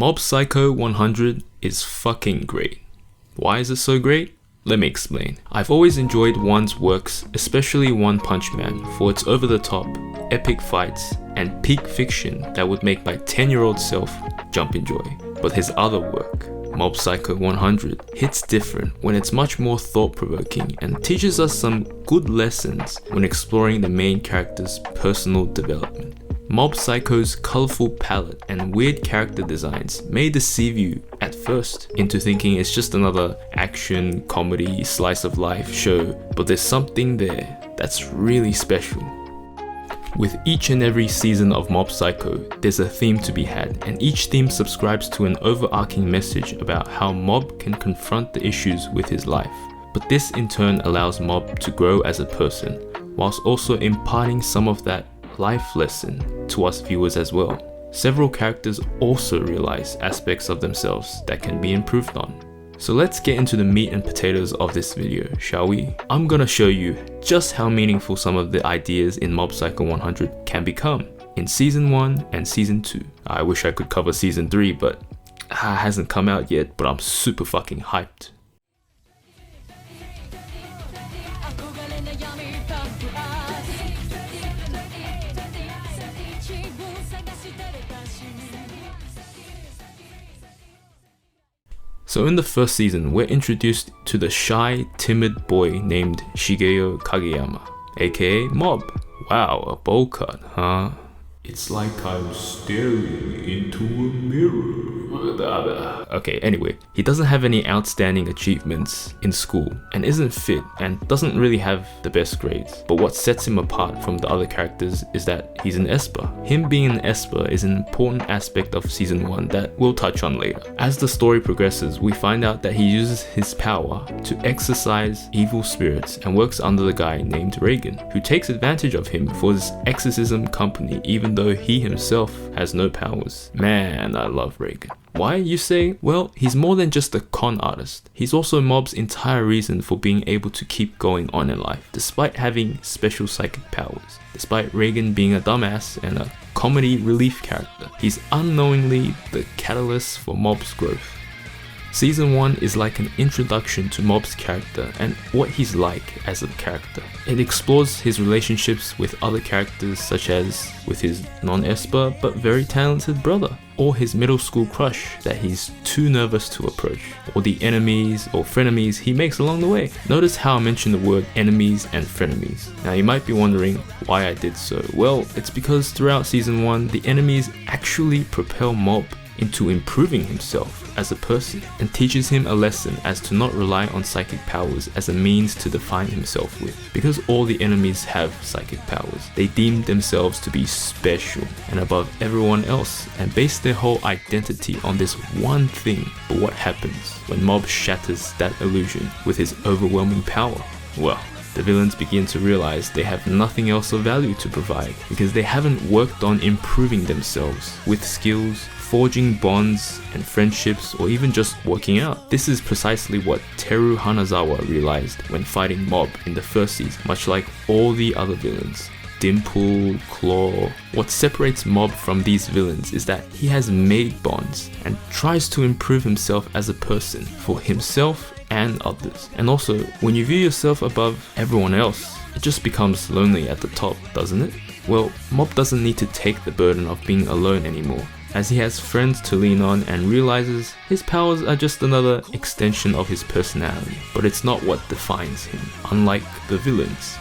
Mob Psycho 100 is fucking great. Why is it so great? Let me explain. I've always enjoyed One's works, especially One Punch Man, for its over-the-top, epic fights, and peak fiction that would make my 10-year-old self jump in joy. But his other work, Mob Psycho 100, hits different when it's much more thought-provoking and teaches us some good lessons when exploring the main character's personal development. Mob Psycho's colourful palette and weird character designs may deceive you at first into thinking it's just another action, comedy, slice of life show, but there's something there that's really special. With each and every season of Mob Psycho, there's a theme to be had, and each theme subscribes to an overarching message about how Mob can confront the issues with his life. But this in turn allows Mob to grow as a person, whilst also imparting some of that life lesson to us viewers as well. Several characters also realize aspects of themselves that can be improved on. So let's get into the meat and potatoes of this video, shall we? I'm gonna show you just how meaningful some of the ideas in Mob Psycho 100 can become in Season 1 and Season 2. I wish I could cover Season 3, but it hasn't come out yet, but I'm super fucking hyped. So in the first season, we're introduced to the shy, timid boy named Shigeo Kageyama, aka Mob. Wow, a bowl cut, huh? It's like I'm staring into a mirror. Okay, anyway, he doesn't have any outstanding achievements in school and isn't fit and doesn't really have the best grades. But what sets him apart from the other characters is that he's an Esper. Him being an Esper is an important aspect of Season 1 that we'll touch on later. As the story progresses, we find out that he uses his power to exorcise evil spirits and works under the guy named Reigen, who takes advantage of him for his exorcism company even though he himself has no powers. Man, I love Reigen. Why, you say? Well, he's more than just a con artist. He's also Mob's entire reason for being able to keep going on in life, despite having special psychic powers. Despite Reigen being a dumbass and a comedy relief character, he's unknowingly the catalyst for Mob's growth. Season 1 is like an introduction to Mob's character and what he's like as a character. It explores his relationships with other characters such as with his non-Esper but very talented brother, or his middle school crush that he's too nervous to approach, or the enemies or frenemies he makes along the way. Notice how I mentioned the word enemies and frenemies. Now you might be wondering why I did so. Well, it's because throughout Season 1, the enemies actually propel Mob into improving himself as a person and teaches him a lesson as to not rely on psychic powers as a means to define himself with. Because all the enemies have psychic powers, they deem themselves to be special and above everyone else and base their whole identity on this one thing. But what happens when Mob shatters that illusion with his overwhelming power? Well, the villains begin to realize they have nothing else of value to provide because they haven't worked on improving themselves with skills, forging bonds and friendships, or even just working out. This is precisely what Teru Hanazawa realized when fighting Mob in the first season, much like all the other villains. Dimple, Claw. What separates Mob from these villains is that he has made bonds and tries to improve himself as a person for himself and others. And also, when you view yourself above everyone else, it just becomes lonely at the top, doesn't it? Well, Mob doesn't need to take the burden of being alone anymore, as he has friends to lean on and realizes his powers are just another extension of his personality, but it's not what defines him, unlike the villains.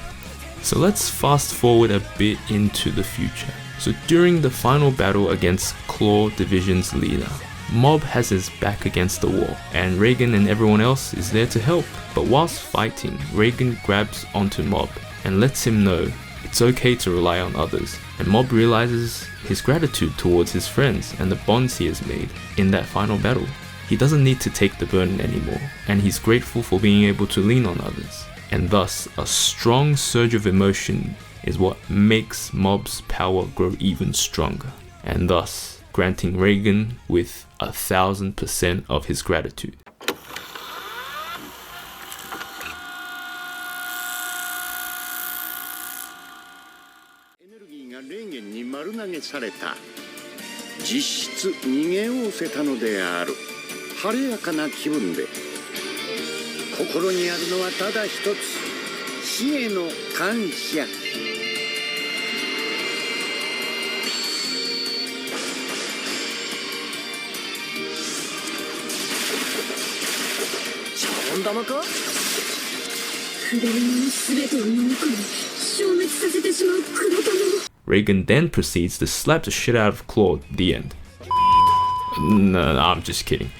So let's fast forward a bit into the future. So during the final battle against Claw Division's leader, Mob has his back against the wall, and Reigen and everyone else is there to help. But whilst fighting, Reigen grabs onto Mob and lets him know it's okay to rely on others, and Mob realizes his gratitude towards his friends and the bonds he has made in that final battle. He doesn't need to take the burden anymore, and he's grateful for being able to lean on others. And thus, a strong surge of emotion is what makes Mob's power grow even stronger, and thus granting Reigen with 1000% of his gratitude. 実質逃げおおせたのである。晴れやかな気分で。心にあるのはただ一つ、死への感謝。シャボン玉か？触れるもの全てを飲み込み消滅させてしまう黒玉。 Reagan then proceeds to slap the shit out of Claude. The end. No, I'm just kidding.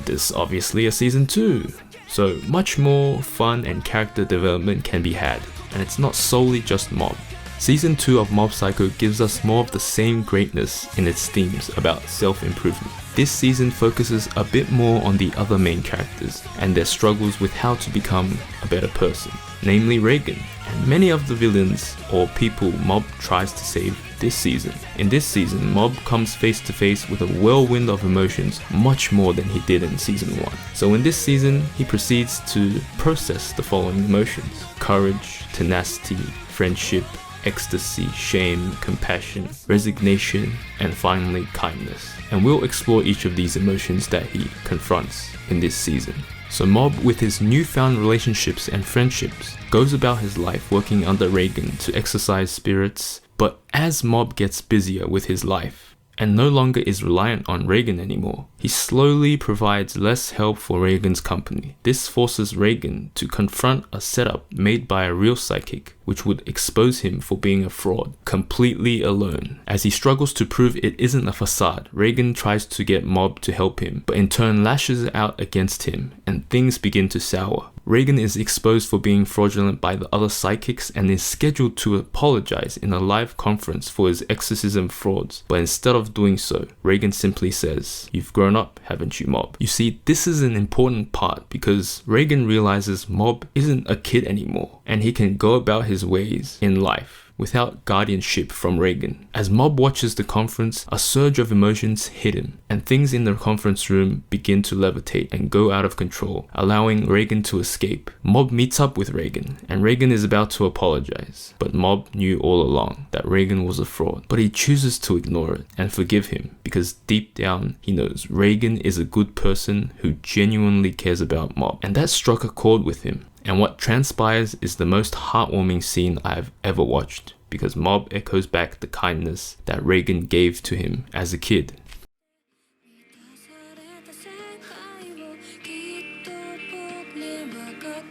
There's obviously a season 2, so much more fun and character development can be had, and it's not solely just Mob. Season 2 of Mob Psycho gives us more of the same greatness in its themes about self-improvement. This season focuses a bit more on the other main characters and their struggles with how to become a better person, namely Reagan, and many of the villains or people Mob tries to save this season. In this season, Mob comes face to face with a whirlwind of emotions, much more than he did in season 1. So in this season, he proceeds to process the following emotions: courage, tenacity, friendship, ecstasy, shame, compassion, resignation, and finally kindness. And we'll explore each of these emotions that he confronts in this season. So Mob, with his newfound relationships and friendships, goes about his life working under Reagan to exercise spirits. But as Mob gets busier with his life and no longer is reliant on Reagan anymore, he slowly provides less help for Reagan's company. This forces Reagan to confront a setup made by a real psychic, which would expose him for being a fraud, completely alone. As he struggles to prove it isn't a facade, Reagan tries to get Mob to help him, but in turn lashes out against him, and things begin to sour. Reagan is exposed for being fraudulent by the other psychics and is scheduled to apologize in a live conference for his exorcism frauds, but instead of doing so, Reagan simply says, "You've grown up, haven't you, Mob?" You see, this is an important part because Reagan realizes Mob isn't a kid anymore, and he can go about his ways in life without guardianship from Reagan. As Mob watches the conference, a surge of emotions hit him, and things in the conference room begin to levitate and go out of control, allowing Reagan to escape. Mob meets up with Reagan, and Reagan is about to apologize, but Mob knew all along that Reagan was a fraud. But he chooses to ignore it and forgive him, because deep down he knows Reagan is a good person who genuinely cares about Mob, and that struck a chord with him. And what transpires is the most heartwarming scene I've ever watched, because Mob echoes back the kindness that Reagan gave to him as a kid.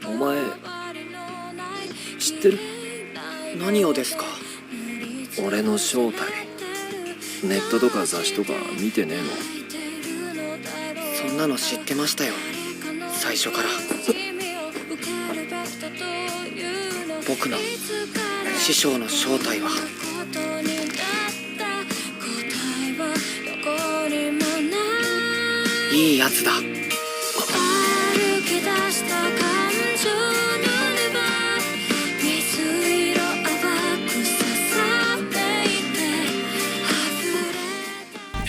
お前知ってる？何をですか？俺の正体。ネットとか雑誌とか見てねえの？そんなの知ってましたよ、最初から。僕の師匠の正体は。いいやつだ。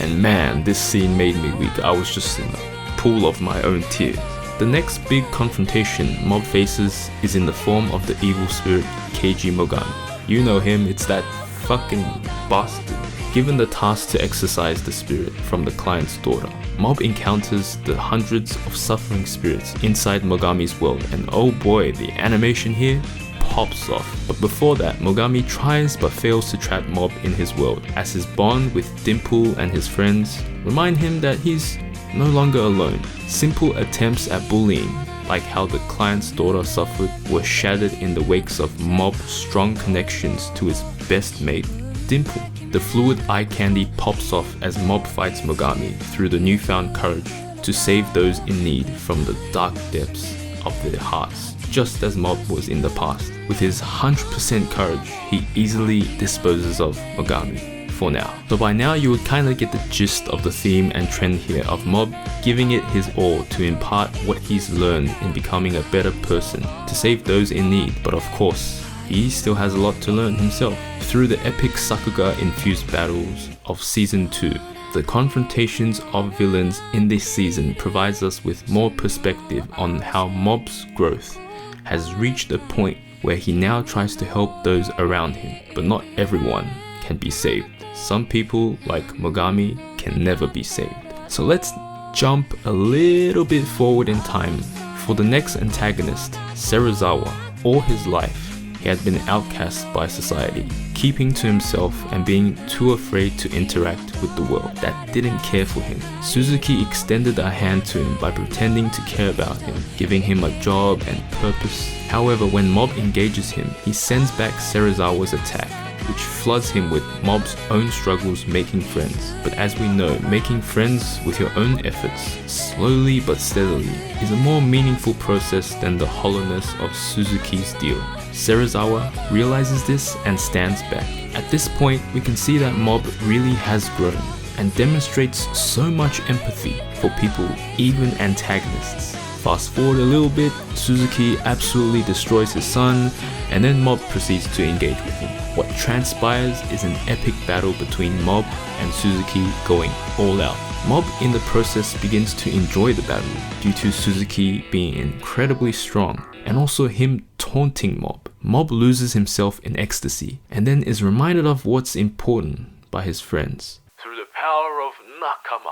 And man, this scene made me weak. I was just in a pool of my own tears. The next big confrontation Mob faces is in the form of the evil spirit Keiji Mogami. You know him, it's that fucking bastard. Given the task to exorcise the spirit from the client's daughter, Mob encounters the hundreds of suffering spirits inside Mogami's world, and oh boy, the animation here pops off. But before that, Mogami tries but fails to trap Mob in his world, as his bond with Dimple and his friends remind him that he's no longer alone. Simple attempts at bullying, like how the client's daughter suffered, were shattered in the wakes of Mob's strong connections to his best mate, Dimple. The fluid eye candy pops off as Mob fights Mogami through the newfound courage to save those in need from the dark depths of their hearts, just as Mob was in the past. With his 100% courage, he easily disposes of Mogami. For now. So by now you would kinda get the gist of the theme and trend here of Mob giving it his all to impart what he's learned in becoming a better person to save those in need. But of course, he still has a lot to learn himself. Through the epic Sakuga-infused battles of Season 2, the confrontations of villains in this season provides us with more perspective on how Mob's growth has reached a point where he now tries to help those around him, but not everyone can be saved. Some people, like Mogami, can never be saved. So let's jump a little bit forward in time. For the next antagonist, Serizawa, all his life, he had been outcast by society, keeping to himself and being too afraid to interact with the world that didn't care for him. Suzuki extended a hand to him by pretending to care about him, giving him a job and purpose. However, when Mob engages him, he sends back Serizawa's attack, which floods him with Mob's own struggles making friends. But as we know, making friends with your own efforts, slowly but steadily, is a more meaningful process than the hollowness of Suzuki's deal. Serizawa realizes this and stands back. At this point, we can see that Mob really has grown and demonstrates so much empathy for people, even antagonists. Fast forward a little bit, Suzuki absolutely destroys his son, and then Mob proceeds to engage with him. What transpires is an epic battle between Mob and Suzuki going all out. Mob in the process begins to enjoy the battle due to Suzuki being incredibly strong and also him taunting Mob. Mob loses himself in ecstasy and then is reminded of what's important by his friends. Through the power of Nakama.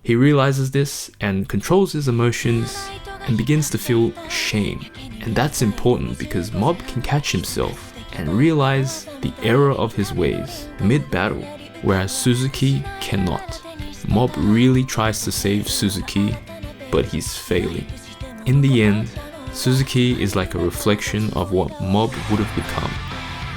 He realizes this and controls his emotions and begins to feel shame. And that's important because Mob can catch himself and realize the error of his ways mid-battle, whereas Suzuki cannot. Mob really tries to save Suzuki, but he's failing. In the end, Suzuki is like a reflection of what Mob would have become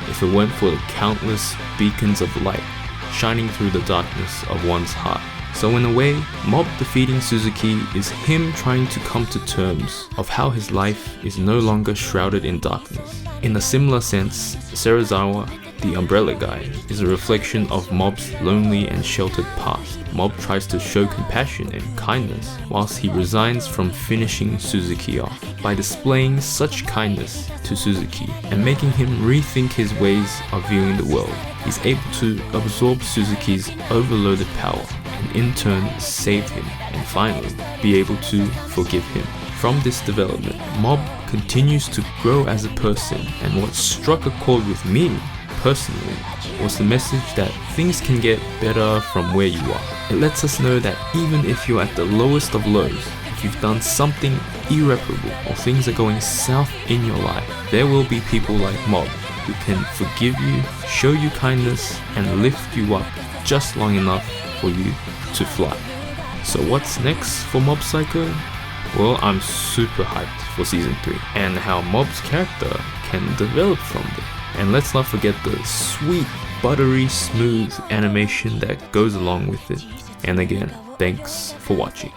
if it weren't for the countless beacons of light shining through the darkness of one's heart. So in a way, Mob defeating Suzuki is him trying to come to terms of how his life is no longer shrouded in darkness. In a similar sense, Serizawa, the umbrella guy, is a reflection of Mob's lonely and sheltered past. Mob tries to show compassion and kindness whilst he resigns from finishing Suzuki off. By displaying such kindness to Suzuki and making him rethink his ways of viewing the world, he's able to absorb Suzuki's overloaded power and in turn save him and finally be able to forgive him. From this development, Mob continues to grow as a person, and what struck a chord with me personally was the message that things can get better from where you are. It lets us know that even if you're at the lowest of lows, if you've done something irreparable or things are going south in your life, there will be people like Mob who can forgive you, show you kindness, and lift you up just long enough for you to fly. So what's next for Mob Psycho? Well, I'm super hyped for season 3 and how Mob's character can develop from there. And let's not forget the sweet, buttery smooth animation that goes along with it. And again, thanks for watching.